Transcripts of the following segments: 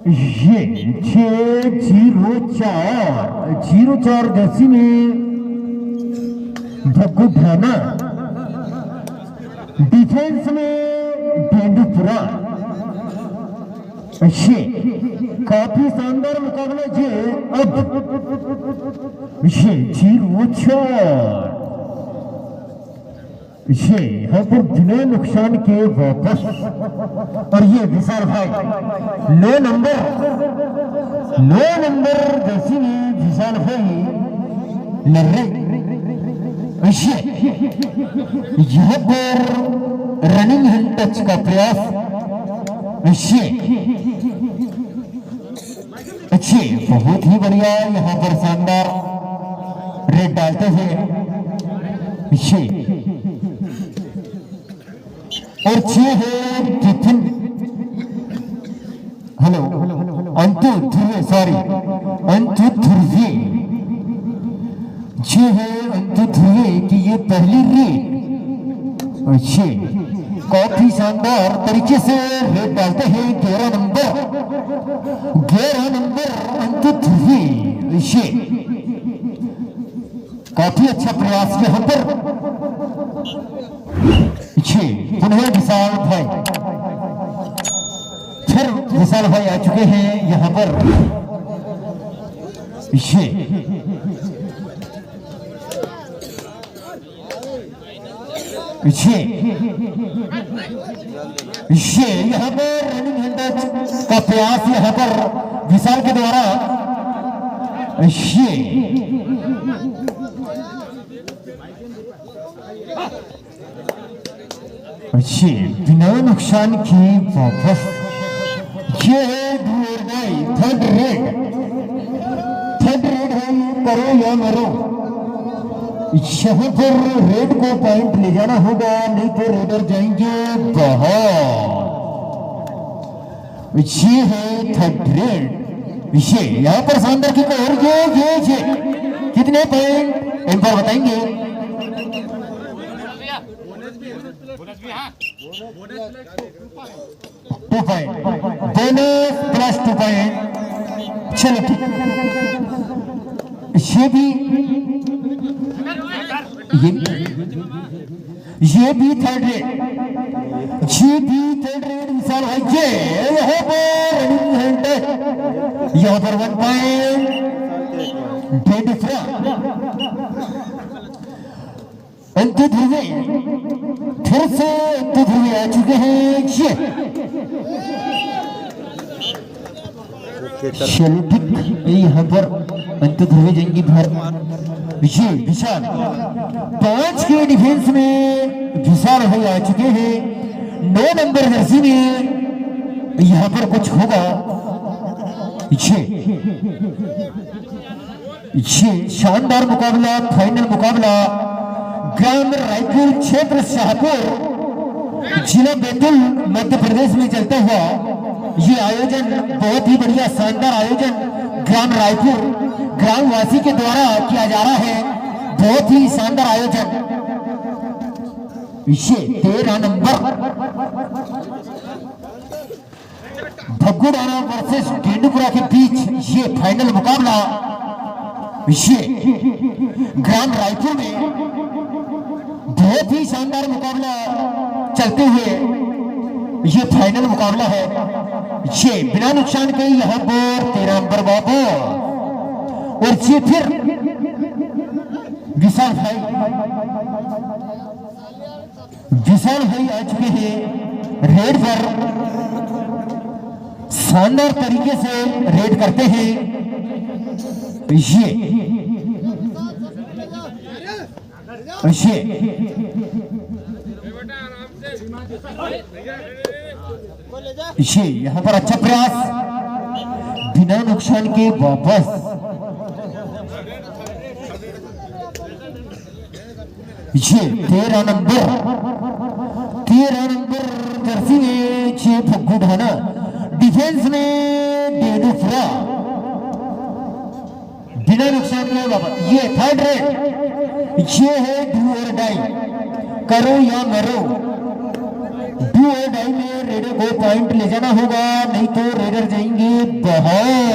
ये 604 जर्सी में भग्गू ढाना, डिफेंस में डेंडूपुरा। ये काफी शानदार मुकाबला ये अब ये 04 ये यहाँ पर बिना नुकसान के वापस। और ये विशाल भाई 9 नंबर जर्सी में विशाल भाई लर्रे। यहाँ पर रनिंग हैंड टच का प्रयास। अच्छे बहुत ही बढ़िया यहाँ पर शानदार रेड डालते हुए और 6 है tiffin. Hello Antu Dhruve, sorry Antu Dhruve 6 है अंतु ध्रुवे की ये पहली रेड। अच्छे काफी शानदार तरीके से रेड डालते हैं 11 नंबर अंतु ध्रुवे। काफी अच्छा प्रयास यहाँ पर। पुनः विशाल भाई, फिर विशाल भाई आ चुके हैं यहाँ पर। यहाँ पर रनिंग हैंड का प्रयास यहाँ पर विशाल के द्वारा। बिना नुकसान की वापस। ये है थर्ड रेड है, करो या मरो। यहाँ पर रेड को पॉइंट ले जाना होगा, नहीं तो रेडर जाएंगे बाहर। ये है थर्ड रेड। यहाँ पर शानदार की और ये कितने पॉइंट एम्पायर बताएंगे? 2 पॉइंट बोनस प्लस 2 पॉइंट। चलो ठीक, ये भी थर्ड रेड विशाल भाई। यहाँ पर 1 पॉइंट अंतु ध्रुवे, फिर से अंतु ध्रुवे आ चुके हैं। चलो ठीक, यहाँ पर अंतु ध्रुवे जाएंगी बाहर। विशाल 5 के डिफेंस में विशाल भाई आ चुके हैं 9 नंबर जर्सी में। यहाँ पर कुछ होगा। शानदार मुकाबला, फाइनल मुकाबला ग्राम रायपुर क्षेत्र शाहपुर जिला बैतूल मध्य प्रदेश में चलता हुआ ये आयोजन बहुत ही बढ़िया शानदार आयोजन ग्राम रायपुर ग्रामवासी के द्वारा किया जा रहा है। बहुत ही शानदार आयोजन। 13 नंबर भग्गू ढाना वर्सेस डेंडूपुरा के बीच ये फाइनल मुकाबला ग्राम रायपुर में बहुत ही शानदार मुकाबला चलते हुए ये फाइनल मुकाबला है। ये बिना नुकसान के यहाँ पर 13 नंबर बाबू और ये फिर विशाल भाई आ चुके हैं रेड पर। शानदार तरीके से रेड करते हैं। यहाँ पर अच्छा प्रयास, बिना नुकसान के वापस। ये 13 नंबर जर्सी में भग्गू ढाना, डिफेंस में डेंडूपुरा। बिना नुकसान के वापस। ये थर्ड रेड। ये है डू और डाई, करो या मरो। डू और डाई में रेडर को पॉइंट ले जाना होगा, नहीं तो रेडर जाएंगे बाहर।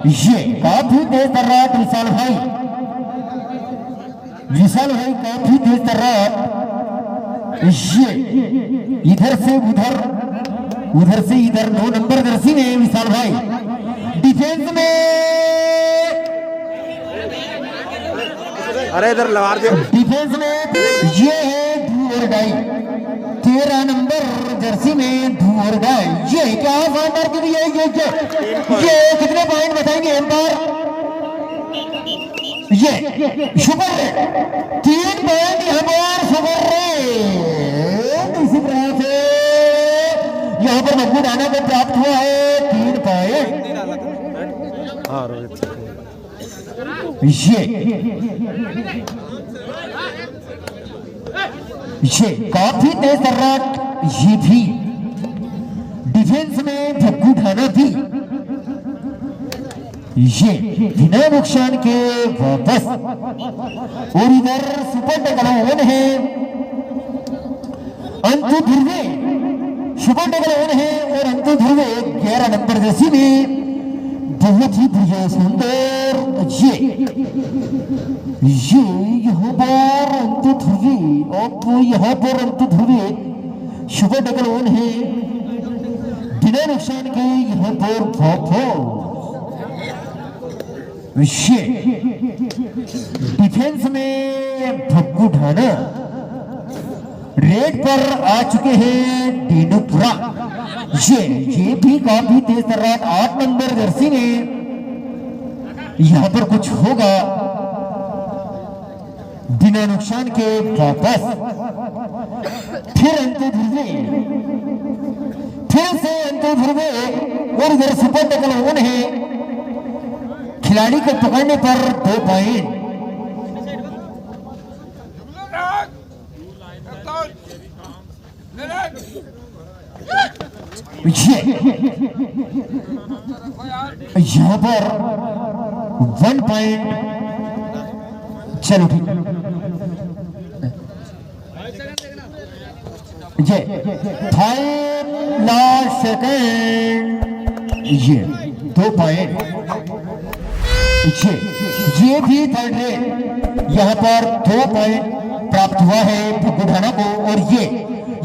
ये काफी तेज तर्राट विशाल भाई काफी तेज तर्राट। ये इधर से उधर, उधर से इधर 9 नंबर जर्सी में विशाल भाई डिफेंस में। अरे इधर लगा दिया डिफेंस में ये है डू और डाई 13 नंबर जर्सी में डू और डाई। ये क्या शानदार की ये कितने पॉइंट बताएंगे एम्पायर? ये सुपर रेड 3 पॉइंट यहाँ पर सुपर रेड। इसी तरह से यहाँ पर महमूद आना को प्राप्त हुआ है 3 पॉइंट। ये काफी तेज तर्राट, ये भी डिफेंस में भक्कू ढाना भी ये बिना नुकसान के वापस। और इधर सुपर टैकल ऑन है अंतु ध्रुवे, सुपर टैकल ऑन है और अंतु ध्रुवे 11 नंबर जैसी में बहुत ही बढ़िया सुंदर। ये यहाँ पर अंतु ध्रुवे, अब यहाँ पर अंतु ध्रुवे सुपर टैकल ऑन है बिना नुकसान के यहाँ पर वापस। डिफेंस में भक्कू ढाना रेड पर आ चुके हैं डीनूपुरा। ये भी काफी तेज तर्राट 8 नंबर जर्सी में यहां पर कुछ होगा बिना नुकसान के वापस। फिर अंतु ध्रुवे, फिर से अंतु ध्रुवे और इधर सुपर टैकल ऑन है। खिलाड़ी को पकड़ने पर 2 पॉइंट। यहाँ पर 1 पॉइंट। चलो ठीक है, ये लास्ट सेकंड, ये 2 पॉइंट। ये भी थर्ड रेड यहाँ पर 2 पॉइंट प्राप्त हुआ है भक्कू ढाना को। और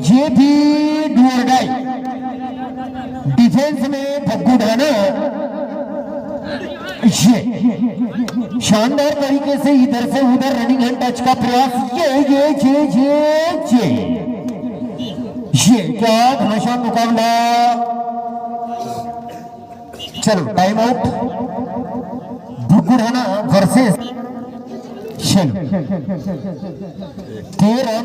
ये भी डू और डाई डिफेंस में भक्कू ढाना। ये शानदार तरीके से इधर से उधर रनिंग हैंड टच का प्रयास। ये क्या घमासान मुकाबला। चलो time out. Bhakku Dhana versus 13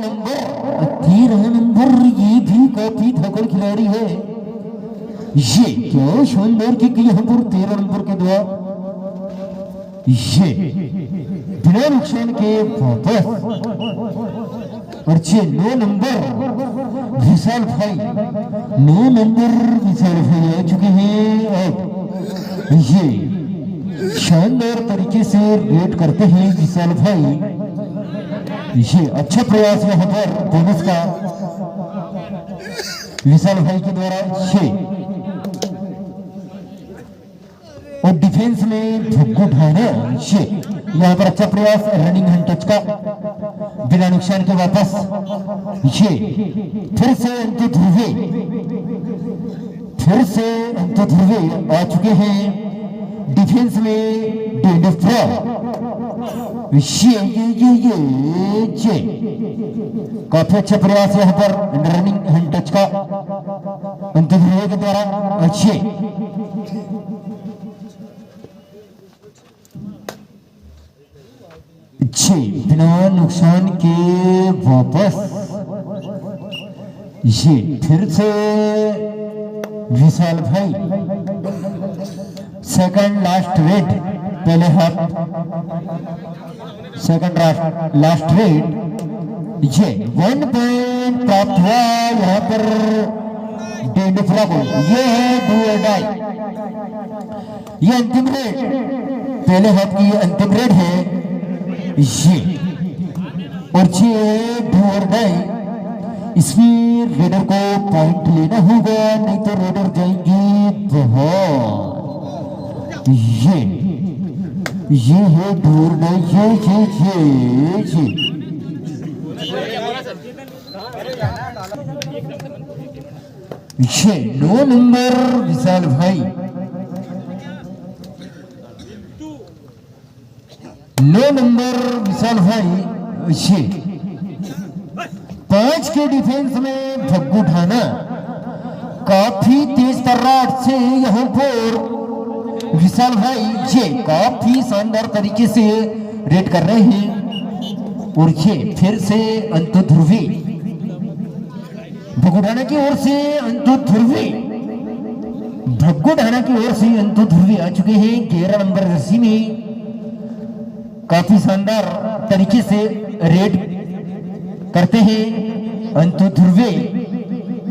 number ये भी काफी थकल खिलाड़ी है। ये क्या शानदार किक यहाँ पर 13 नंबर के द्वारा। ये बिना नुकसान के वापस। और 9 नंबर विशाल भाई, 9 नंबर विशाल भाई आ चुके हैं। अब ये शानदार तरीके से रेड करते हैं विशाल भाई। ये अच्छा प्रयास यहाँ पर बोनस का विशाल भाई के द्वारा। ये और डिफेंस में भक्कू ढाना। ये यहाँ पर अच्छा प्रयास रनिंग हैंड टच का बिना नुकसान के वापस। ये फिर से अंतु ध्रुवे आ चुके हैं डिफेंस में डीनूपुरा। ये काफी अच्छा प्रयास यहाँ पर रनिंग हैंड टच का अंतु ध्रुवे के द्वारा। अच्छे बिना नुकसान के वापस। ये फिर से विशाल भाई सेकंड लास्ट रेड, पहले हाथ सेकंड लास्ट रेड। ये 1 पॉइंट प्राप्त हुआ यहाँ पर डीनूपुरा को। ये है डू और डाई, ये अंतिम रेड, पहले हाथ की अंतिम रेड है ये। और ये डू और डाई इसमें रेडर को पॉइंट लेना होगा, नहीं तो रेडर जाएंगे बहुत। ये है ढूंढना, ये ये 9 नंबर विशाल भाई, 9 नंबर विशाल भाई। ये 5 के डिफेंस में भग्गू ढाना काफी तेज तर्राट से यहाँ पर विशाल भाई ये काफी शानदार तरीके से रेड कर रहे हैं। और ये फिर से अंतु ध्रुवी भग्गू ढाना की ओर से अंतु ध्रुवी, भग्गू ढाना की ओर से अंतु ध्रुवी आ चुके हैं 11 नंबर जर्सी में। काफी शानदार तरीके से रेड करते हैं अंतु ध्रुवे।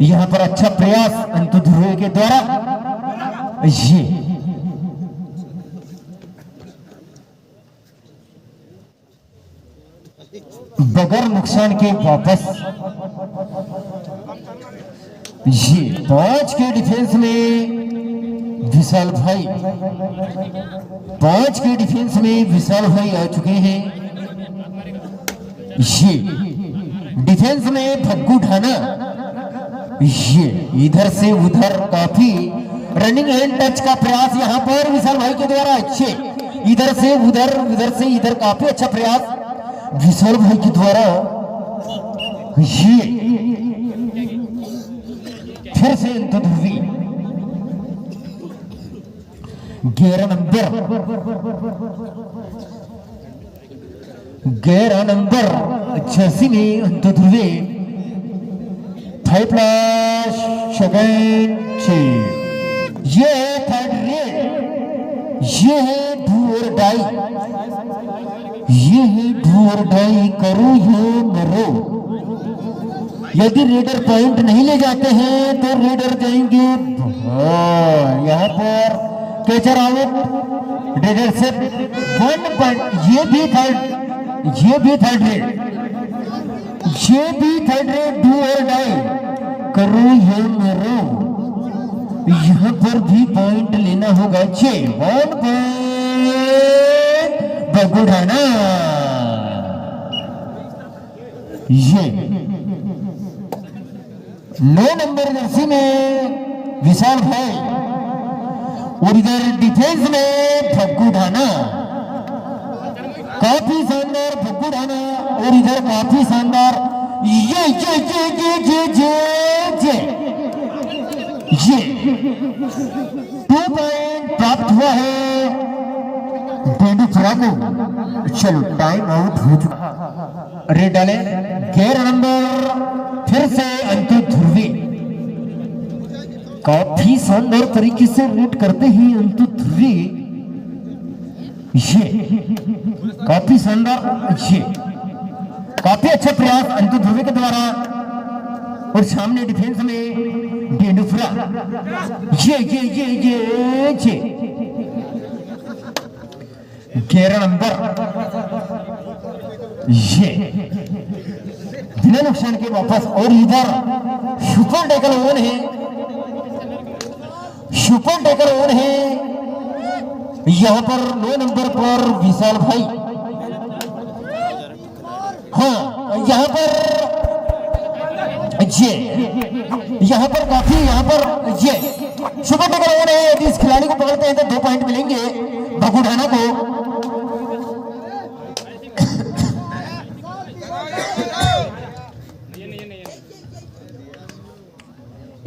यहां पर अच्छा प्रयास अंतु ध्रुवे के द्वारा। ये बगैर नुकसान के वापस। ये 5 के डिफेंस में विशाल भाई, 5 के डिफेंस में विशाल भाई आ चुके हैं। ये डिफेंस में भग्गू ढाना, ये इधर से उधर काफी रनिंग एंड टच का प्रयास यहां पर विशाल भाई के द्वारा। अच्छे इधर से उधर, उधर से इधर काफी अच्छा प्रयास विशाल भाई के द्वारा। ये फिर से अंतु ध्रुवी 11 नंबर जर्सी में अंतु ध्रुवी 5 सेकंड से। ये है थर्ड रेड, ये है डू और डाई, ये है डू और डाई, करो ये मरो। यदि रेडर पॉइंट नहीं ले जाते हैं तो रेडर जाएंगे। यहाँ पर कैचर आउट, रेडर से 1 पॉइंट। ये भी थर्ड रेड, ये भी थर्ड रेड, डू और डाई, करो ये मरो। यहाँ पर भी पॉइंट लेना होगा। 1 पॉइंट भग्गू ढाना। ये 9 नंबर जर्सी में विशाल भाई और इधर डिफेंस में भग्गू ढाना। काफी शानदार भग्गू ढाना और इधर काफी शानदार ये 2 पॉइंट प्राप्त हुआ है डेंडूफरा को। चलो टाइम आउट हो चुका। रेड डाले 11 नंबर फिर से अंतु ध्रुवी। काफी शानदार तरीके से रेड करते हैं अंतु ध्रुवी। ये काफी शानदार, ये काफी अच्छा प्रयास अंतु ध्रुवी के द्वारा। और सामने डिफेंस में डेंडूफरा। ये 11 नंबर, ये बिना नुकसान के वापस। और इधर सुपर टैकल ओन है, सुपर टैकल ओन है यहां पर 9 नंबर पर विशाल भाई। हाँ यहां पर ये, यहां पर काफी, यहां पर ये सुपर टैकल ओन है। यदि इस खिलाड़ी को पकड़ते हैं तो 2 पॉइंट मिलेंगे भग्गू ढाना को।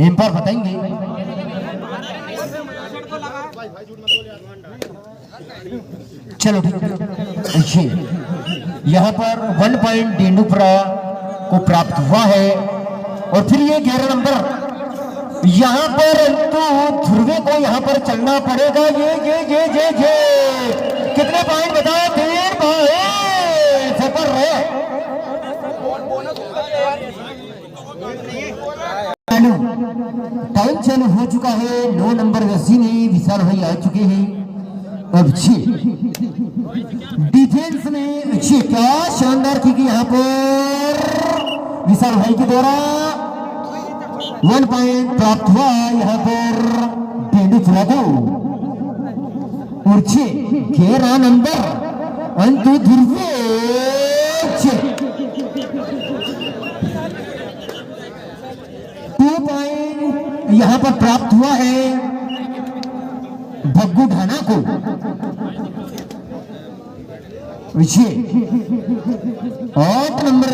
एम्पायर बताएंगे। चलो ठीक है। यहाँ पर 1 पॉइंट डेंडूफरा को प्राप्त हुआ है। और फिर ये 11 नंबर यहाँ पर अंतु ध्रुवे को यहाँ पर चलना पड़ेगा। ये कितने पॉइंट बताओ? 3 पॉइंट सफर है। टाइम चालू हो चुका है। 9 नंबर जर्सी में विशाल भाई आ चुके हैं। अब डिफेंस में क्या शानदार, क्योंकि यहाँ पर विशाल भाई के द्वारा 1 पॉइंट प्राप्त हुआ यहाँ पर तेंदुलकर को। और 6 घेरा नंबर अंतु ध्रुवे 2 पॉइंट यहाँ पर प्राप्त हुआ है भग्गू ढाना को। 8 नंबर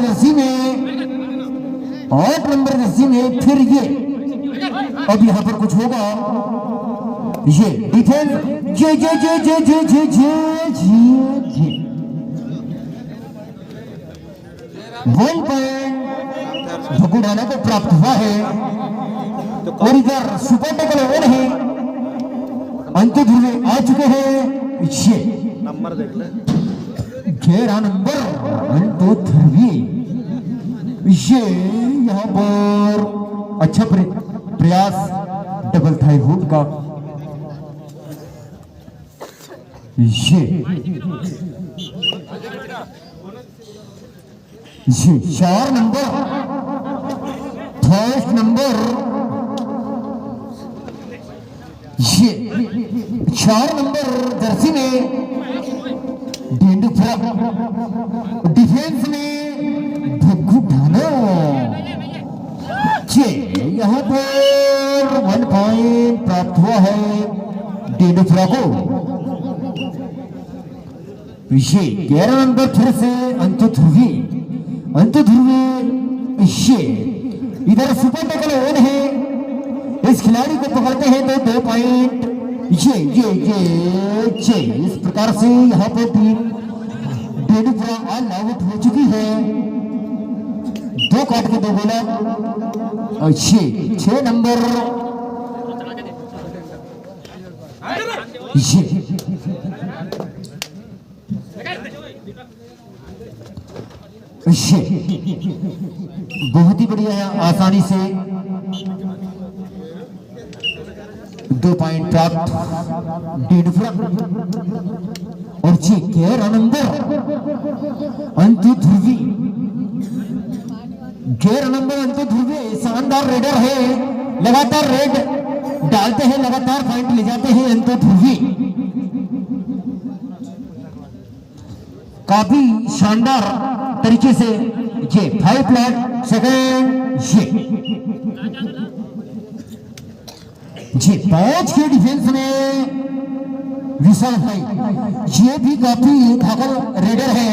जर्सी में फिर ये अब यहाँ पर कुछ होगा। ये डिफेंस जे जे जे जे जे जे जे 1 पॉइंट भग्गू ढाना को प्राप्त हुआ है। और इधर सुपर टेकल ओवर है, अंतिम ध्रुवे आ चुके हैं। ये नंबर देख ले, घेरा नंबर अंतो ध्रुवी। ये यहाँ पर अच्छा प्रयास डबल थाई हुड का। ये 4 नंबर फर्स्ट नंबर, ये 4 नंबर जर्सी में डिफेंस में भग्गू ढाना। यहाँ पर 1 पॉइंट प्राप्त हुआ है डेंडुफरा को। ये 11 नंबर फिर से अंतु ध्रुवी। ये इधर सुपर टेकल ओन है, इस खिलाड़ी को पकड़ते हैं तो 2 पॉइंट। ये इस प्रकार से यहाँ पर टीम डेंडुफरा ऑल आउट हो चुकी है। 2 काट के 2 गोला। 6 नंबर ये बहुत ही बढ़िया है, आसानी से 2 पॉइंट प्राप्त डेंडुफरा। और 11 नंबर अंतु ध्रुवी। 11 नंबर अंतु ध्रुवी शानदार रेडर है, लगातार रेड डालते हैं, लगातार पॉइंट ले जाते हैं अंतु ध्रुवी। काफी शानदार तरीके से ये 5 प्लेट सेकंड। ये 5 के डिफेंस में विशाल भाई, ये भी काफी धाकल रेडर है,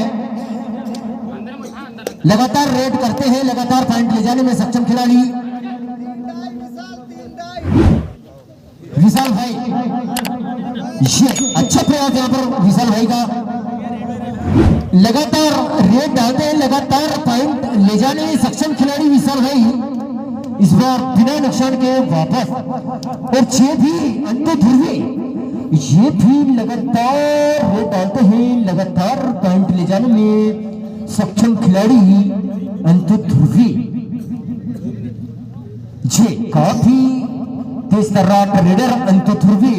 लगातार रेड करते हैं, लगातार पॉइंट ले जाने में सक्षम खिलाड़ी विशाल भाई। ये अच्छा प्रयास यहाँ पर विशाल भाई का, लगातार रेड डालते हैं, लगातार पॉइंट ले जाने में सक्षम खिलाड़ी विशाल भाई इस बार बिना नुकसान के वापस। और 6 भी अंतु ध्रुवी, ये भी लगातार रेड डालते हैं, लगातार पॉइंट ले जाने में सक्षम खिलाड़ी अंतु ध्रुवी। ये काफी तेज तर्रार रेडर अंतु ध्रुवी,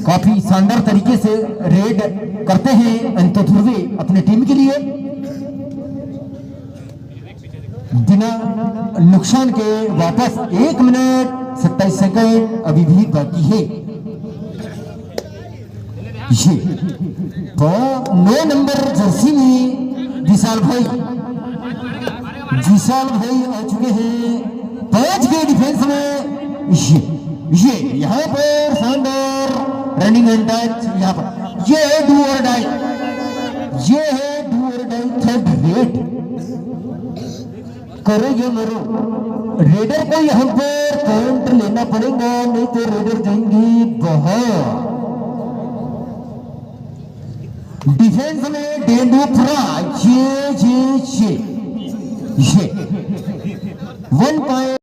काफी शानदार तरीके से रेड करते हैं अंतु ध्रुवी अपने टीम के लिए बिना नुकसान के वापस। 1 मिनट 27 सेकंड अभी भी बाकी है। ये 9 नंबर जर्सी में विशाल भाई आ चुके हैं 5 के डिफेंस में। ये यहाँ पर शानदार रनिंग एंड टच, यहाँ पर ये है डू और डाई, थर्ड रेड करो ये मरो। रेडर को यहाँ पर पॉइंट लेना पड़ेगा, नहीं तो रेडर जाएंगे बाहर। डिफेंस में डेंडुफरा ये 1 पॉइंट